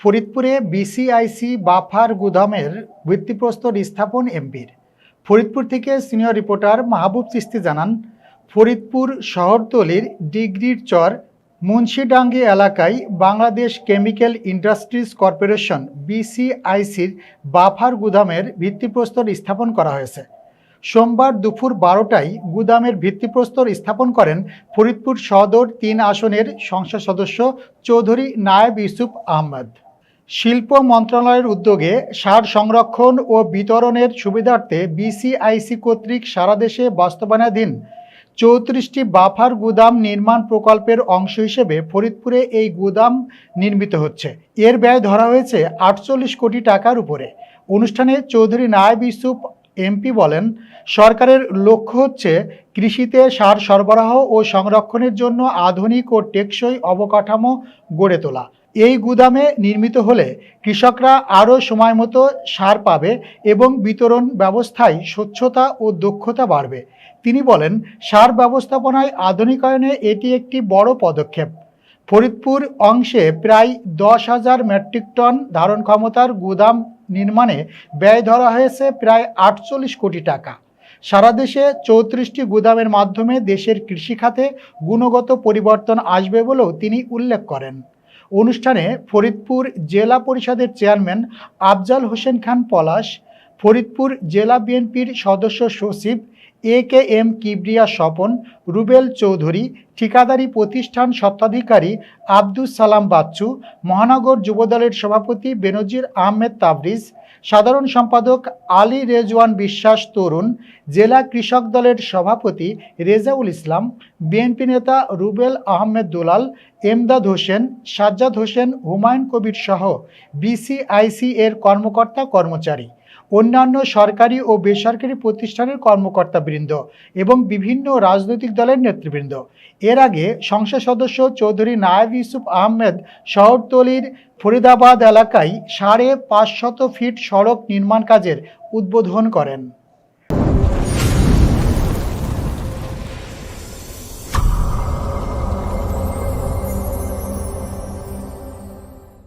ফরিদপুরে BCIC buffer গুদামের ভিত্তিপ্রস্তর স্থাপন এমপির। ফরিদপুর থেকে সিনিয়র রিপোর্টার মাহবুব চিস্তি জানান, ফরিদপুর শহরতলির ডিগ্রির চর মুন্সিডাঙ্গি এলাকায় বাংলাদেশ কেমিক্যাল ইন্ডাস্ট্রিজ কর্পোরেশন বিসিআইসির বাফার গুদামের ভিত্তিপ্রস্তর স্থাপন করা হয়েছে। সোমবার দুপুর 12টায় গুদামের ভিত্তিপ্রস্তর স্থাপন করেন ফরিদপুর সদর 3 আসনের সংসদ সদস্য চৌধুরী নায়েব ইউসুফ আহমেদ। শিল্প মন্ত্রণালয়ের উদ্যোগে সার সংরক্ষণ ও বিতরণের সুবিধার্থে বিসিআইসি কর্তৃক সারা দেশে বাস্তবায়নাধীন 34টি বাফার গুদাম নির্মাণ প্রকল্পের অংশ হিসেবে ফরিদপুরে এই গুদাম নির্মিত হচ্ছে। এর ব্যয় ধরা হয়েছে 48 কোটি টাকার উপরে। অনুষ্ঠানে চৌধুরী নায়েব ইউসুফ এমপি বলেন, সরকারের লক্ষ্য হচ্ছে কৃষিতে সার সরবরাহ ও সংরক্ষণের জন্য আধুনিক ও টেকসই অবকাঠামো গড়ে তোলা। এই গুদামে নির্মিত হলে কৃষকরা আরও সময় মতো সার পাবে এবং বিতরণ ব্যবস্থায় স্বচ্ছতা ও দক্ষতা বাড়বে। তিনি বলেন, সার ব্যবস্থাপনায় আধুনিকায়নে এটি একটি বড় পদক্ষেপ। ফরিদপুর অংশে প্রায় 10,000 মেট্রিক টন ধারণ ক্ষমতার গুদাম নির্মাণে ব্যয় ধরা হয়েছে প্রায় 48 কোটি টাকা। সারা দেশে 34টি গুদামের মাধ্যমে দেশের কৃষিখাতে গুণগত পরিবর্তন আসবে বলেও তিনি উল্লেখ করেন। অনুষ্ঠানে ফরিদপুর জেলা পরিষদের চেয়ারম্যান আফজাল হোসেন খান পলাশ, ফরিদপুর জেলা বিএনপির সদস্য সচিব AKM কিবরিয়া স্বপন, রুবেল চৌধুরী, ঠিকাদারি প্রতিষ্ঠান স্বত্বাধিকারী আব্দুস সালাম বাচ্চু, মহানগর যুবদলের সভাপতি বেনজির আহমেদ তাবরিজ, সাধারণ সম্পাদক আলী রেজওয়ান বিশ্বাস তরুণ, জেলা কৃষক দলের সভাপতি রেজাউল ইসলাম, বিএনপি নেতা রুবেল আহমেদ দুলাল, এমদাদ হোসেন, সাজ্জাদ হোসেন, হুমায়ুন কবির সহ বিসিআইসি এর কর্মকর্তা কর্মচারী, অন্যান্য সরকারি ও বেসরকারি প্রতিষ্ঠানের কর্মকর্তাবৃন্দ এবং বিভিন্ন রাজনৈতিক দলের নেতৃবৃন্দ। এর আগে সংসদ সদস্য চৌধুরী নায়েব ইউসুফ আহমেদ শহরতলির ফরিদাবাদ এলাকায় 550 ফিট সড়ক নির্মাণ কাজের উদ্বোধন করেন।